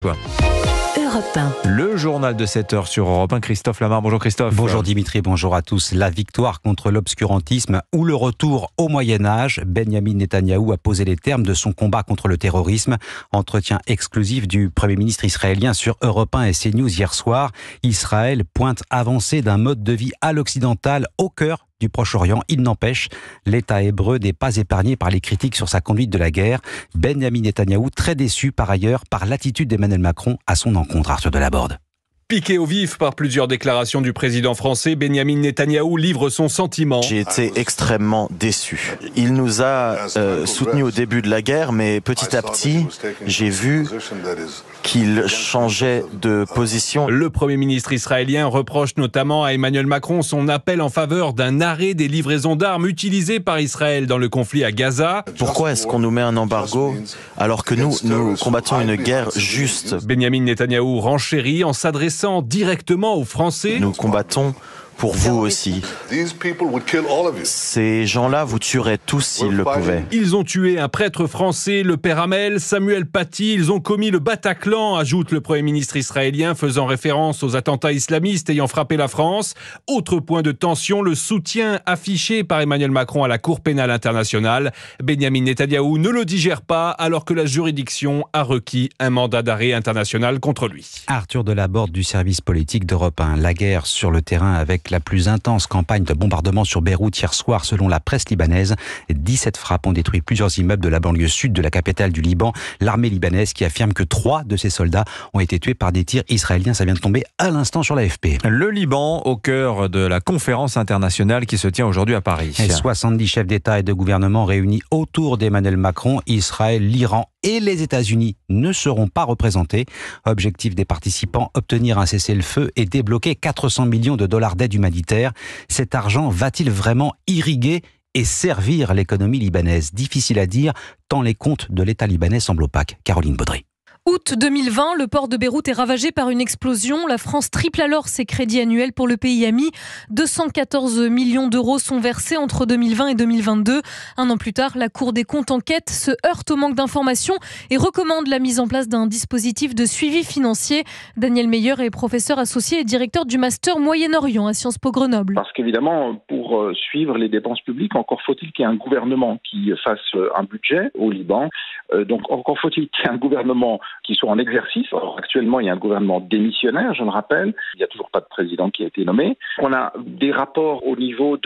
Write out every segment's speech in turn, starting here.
Europe 1. Le journal de 7h sur Europe 1, Christophe Lamar. Bonjour Christophe. Bonjour Dimitri, bonjour à tous. La victoire contre l'obscurantisme ou le retour au Moyen-Âge, Benyamin Netanyahou a posé les termes de son combat contre le terrorisme. Entretien exclusif du Premier ministre israélien sur Europe 1 et CNews hier soir. Israël pointe avancée d'un mode de vie à l'occidental au cœur du Proche-Orient. Il n'empêche, l'État hébreu n'est pas épargné par les critiques sur sa conduite de la guerre. Benyamin Netanyahou, très déçu par ailleurs par l'attitude d'Emmanuel Macron à son encontre. Arthur Delaborde. Piqué au vif par plusieurs déclarations du président français, Benyamin Netanyahou livre son sentiment. J'ai été extrêmement déçu. Il nous a soutenus au début de la guerre, mais petit à petit, j'ai vu qu'il changeait de position. Le Premier ministre israélien reproche notamment à Emmanuel Macron son appel en faveur d'un arrêt des livraisons d'armes utilisées par Israël dans le conflit à Gaza. Pourquoi est-ce qu'on nous met un embargo alors que nous combattons une guerre juste? Benyamin Netanyahou renchérit en s'adressant directement aux Français. Nous combattons pour vous aussi. Ces gens-là vous tueraient tous s'ils le pouvaient. Ils ont tué un prêtre français, le père Hamel, Samuel Paty. Ils ont commis le Bataclan, ajoute le Premier ministre israélien, faisant référence aux attentats islamistes ayant frappé la France. Autre point de tension, le soutien affiché par Emmanuel Macron à la Cour pénale internationale. Benyamin Netanyahou ne le digère pas alors que la juridiction a requis un mandat d'arrêt international contre lui. Arthur Delaborde du service politique d'Europe 1. La guerre sur le terrain avec la plus intense campagne de bombardement sur Beyrouth hier soir selon la presse libanaise. 17 frappes ont détruit plusieurs immeubles de la banlieue sud de la capitale du Liban. L'armée libanaise qui affirme que 3 de ses soldats ont été tués par des tirs israéliens. Ça vient de tomber à l'instant sur l'AFP. Le Liban au cœur de la conférence internationale qui se tient aujourd'hui à Paris. 70 chefs d'État et de gouvernement réunis autour d'Emmanuel Macron. Israël, l'Iran et les États-Unis ne seront pas représentés. Objectif des participants, obtenir un cessez-le-feu et débloquer 400 millions de dollars d'aide humanitaire. Cet argent va-t-il vraiment irriguer et servir l'économie libanaise? Difficile à dire, tant les comptes de l'État libanais semblent opaques. Caroline Baudry. Août 2020, le port de Beyrouth est ravagé par une explosion. La France triple alors ses crédits annuels pour le pays ami. 214 millions d'euros sont versés entre 2020 et 2022. Un an plus tard, la Cour des comptes enquête, se heurte au manque d'informations et recommande la mise en place d'un dispositif de suivi financier. Daniel Meyer est professeur associé et directeur du Master Moyen-Orient à Sciences Po Grenoble. Parce qu'évidemment, pour suivre les dépenses publiques, encore faut-il qu'il y ait un gouvernement qui fasse un budget au Liban. Donc encore faut-il qu'il y ait un gouvernement qui sont en exercice. Alors, actuellement, il y a un gouvernement démissionnaire, je le rappelle. Il n'y a toujours pas de président qui a été nommé. On a des rapports au niveau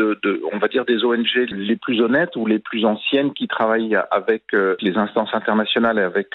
on va dire, des ONG les plus honnêtes ou les plus anciennes qui travaillent avec les instances internationales et avec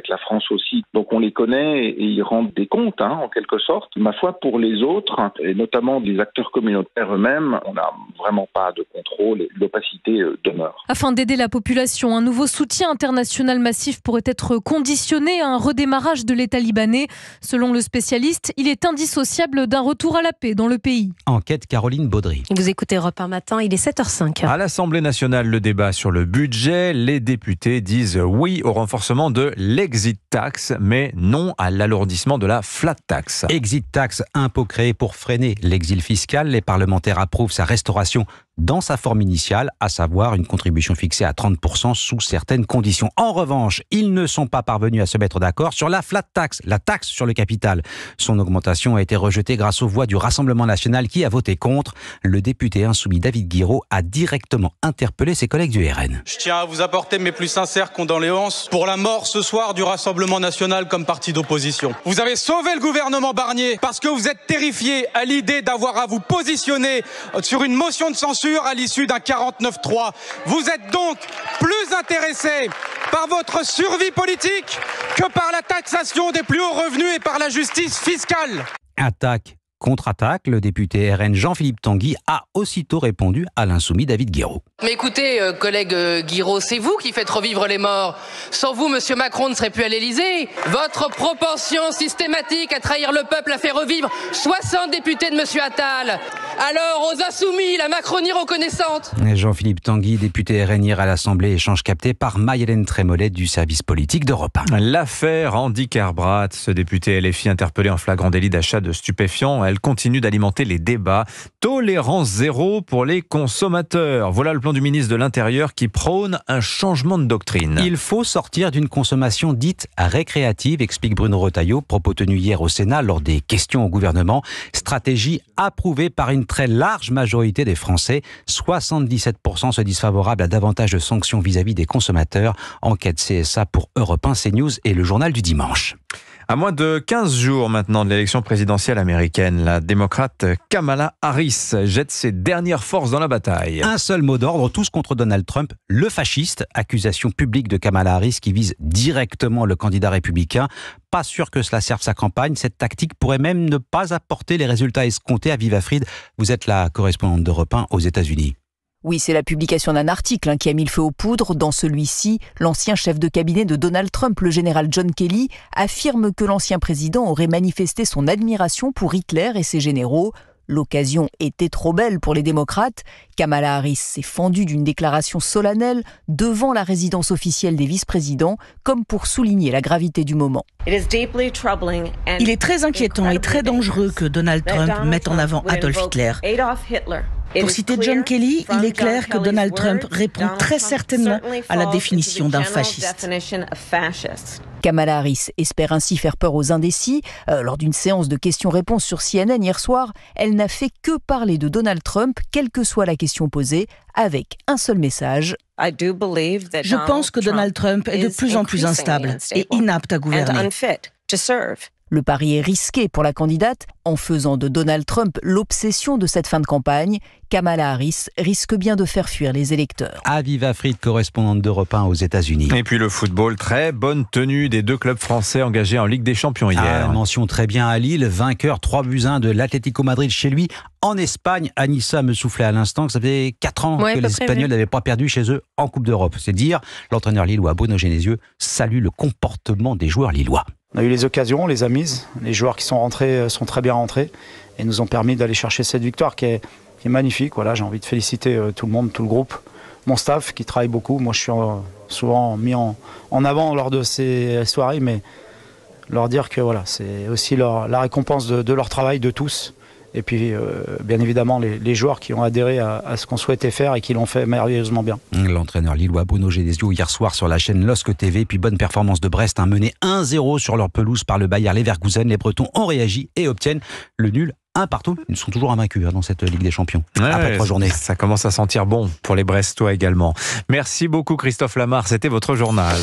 la France aussi. Donc, on les connaît et ils rendent des comptes, en quelque sorte. Ma foi, pour les autres, et notamment les acteurs communautaires eux-mêmes, on n'a vraiment pas de contrôle et l'opacité demeure. Afin d'aider la population, un nouveau soutien international massif pourrait être conditionné à un redémarrage de l'État libanais. Selon le spécialiste, il est indissociable d'un retour à la paix dans le pays. Enquête Caroline Baudry. Vous écoutez Europe 1 matin, il est 7h05. À l'Assemblée nationale, le débat sur le budget. Les députés disent oui au renforcement de l'exit tax, mais non à l'alourdissement de la flat tax. Exit tax, impôt créé pour freiner l'exil fiscal. Les parlementaires approuvent sa restauration dans sa forme initiale, à savoir une contribution fixée à 30% sous certaines conditions. En revanche, ils ne sont pas parvenus à se mettre d'accord sur la flat tax, la taxe sur le capital. Son augmentation a été rejetée grâce aux voix du Rassemblement national qui a voté contre. Le député insoumis David Guiraud a directement interpellé ses collègues du RN. Je tiens à vous apporter mes plus sincères condoléances pour la mort ce soir du Rassemblement national comme parti d'opposition. Vous avez sauvé le gouvernement Barnier parce que vous êtes terrifiés à l'idée d'avoir à vous positionner sur une motion de censure à l'issue d'un 49-3. Vous êtes donc plus intéressés par votre survie politique que par la taxation des plus hauts revenus et par la justice fiscale. Attaque contre-attaque, le député RN Jean-Philippe Tanguy a aussitôt répondu à l'insoumis David Guiraud. Mais écoutez, collègue Guiraud, c'est vous qui faites revivre les morts. Sans vous, monsieur Macron ne serait plus à l'Élysée. Votre propension systématique à trahir le peuple a fait revivre 60 députés de monsieur Attal. Alors, aux insoumis, la Macronie reconnaissante. Jean-Philippe Tanguy, député RN à l'Assemblée, échange capté par Maï-Hélène Trémollet du service politique d'Europe 1. L'affaire Andy Kerbrat, ce député LFI interpellé en flagrant délit d'achat de stupéfiants, elle continue d'alimenter les débats. Tolérance zéro pour les consommateurs. Voilà le plan du ministre de l'Intérieur qui prône un changement de doctrine. Il faut sortir d'une consommation dite récréative, explique Bruno Retailleau, propos tenus hier au Sénat lors des questions au gouvernement. Stratégie approuvée par une très large majorité des Français. 77% se disent favorables à davantage de sanctions vis-à-vis des consommateurs. Enquête CSA pour Europe 1, CNews et le journal du dimanche. À moins de 15 jours maintenant de l'élection présidentielle américaine, la démocrate Kamala Harris jette ses dernières forces dans la bataille. Un seul mot d'ordre, tous contre Donald Trump, le fasciste. Accusation publique de Kamala Harris qui vise directement le candidat républicain. Pas sûr que cela serve sa campagne. Cette tactique pourrait même ne pas apporter les résultats escomptés. Aviva Fried, vous êtes la correspondante d'Europe 1 aux États-Unis. Oui, c'est la publication d'un article qui a mis le feu aux poudres. Dans celui-ci, l'ancien chef de cabinet de Donald Trump, le général John Kelly, affirme que l'ancien président aurait manifesté son admiration pour Hitler et ses généraux. L'occasion était trop belle pour les démocrates. Kamala Harris s'est fendue d'une déclaration solennelle devant la résidence officielle des vice-présidents, comme pour souligner la gravité du moment. Il est très inquiétant et très dangereux que Donald Trump mette en avant Adolf Hitler. Pour citer John Kelly, il est clair que Donald Trump répond très certainement à la définition d'un fasciste. Kamala Harris espère ainsi faire peur aux indécis. Lors d'une séance de questions-réponses sur CNN hier soir, elle n'a fait que parler de Donald Trump, quelle que soit la question posée, avec un seul message. Je pense que Donald Trump est de plus en plus instable et inapte à gouverner. Le pari est risqué pour la candidate. En faisant de Donald Trump l'obsession de cette fin de campagne, Kamala Harris risque bien de faire fuir les électeurs. Aviva Fried, correspondante d'Europe 1 aux États-Unis. Et puis le football, très bonne tenue des deux clubs français engagés en Ligue des Champions hier. Mention très bien à Lille, vainqueur 3-1 de l'Atlético Madrid chez lui. En Espagne, Anissa me soufflait à l'instant que ça faisait 4 ans que les Espagnols n'avaient pas perdu chez eux en Coupe d'Europe. C'est dire, l'entraîneur lillois Bruno Genesio salue le comportement des joueurs lillois. On a eu les occasions, on les a mises. Les joueurs qui sont rentrés sont très bien rentrés et nous ont permis d'aller chercher cette victoire qui est magnifique. Voilà, j'ai envie de féliciter tout le monde, tout le groupe, mon staff qui travaille beaucoup. Moi, je suis souvent mis en avant lors de ces soirées, mais leur dire que voilà, c'est aussi la récompense de leur travail, de tous. Et puis, bien évidemment, les joueurs qui ont adhéré à ce qu'on souhaitait faire et qui l'ont fait merveilleusement bien. L'entraîneur lillois Bruno Genesio hier soir sur la chaîne LOSC TV. Puis bonne performance de Brest, mené 1-0 sur leur pelouse par le Bayer Leverkusen. Les Bretons ont réagi et obtiennent le nul 1-1. Ils sont toujours invaincus dans cette Ligue des Champions. Après 3 journées. Ça commence à sentir bon pour les Brestois également. Merci beaucoup Christophe Lamar, c'était votre journal.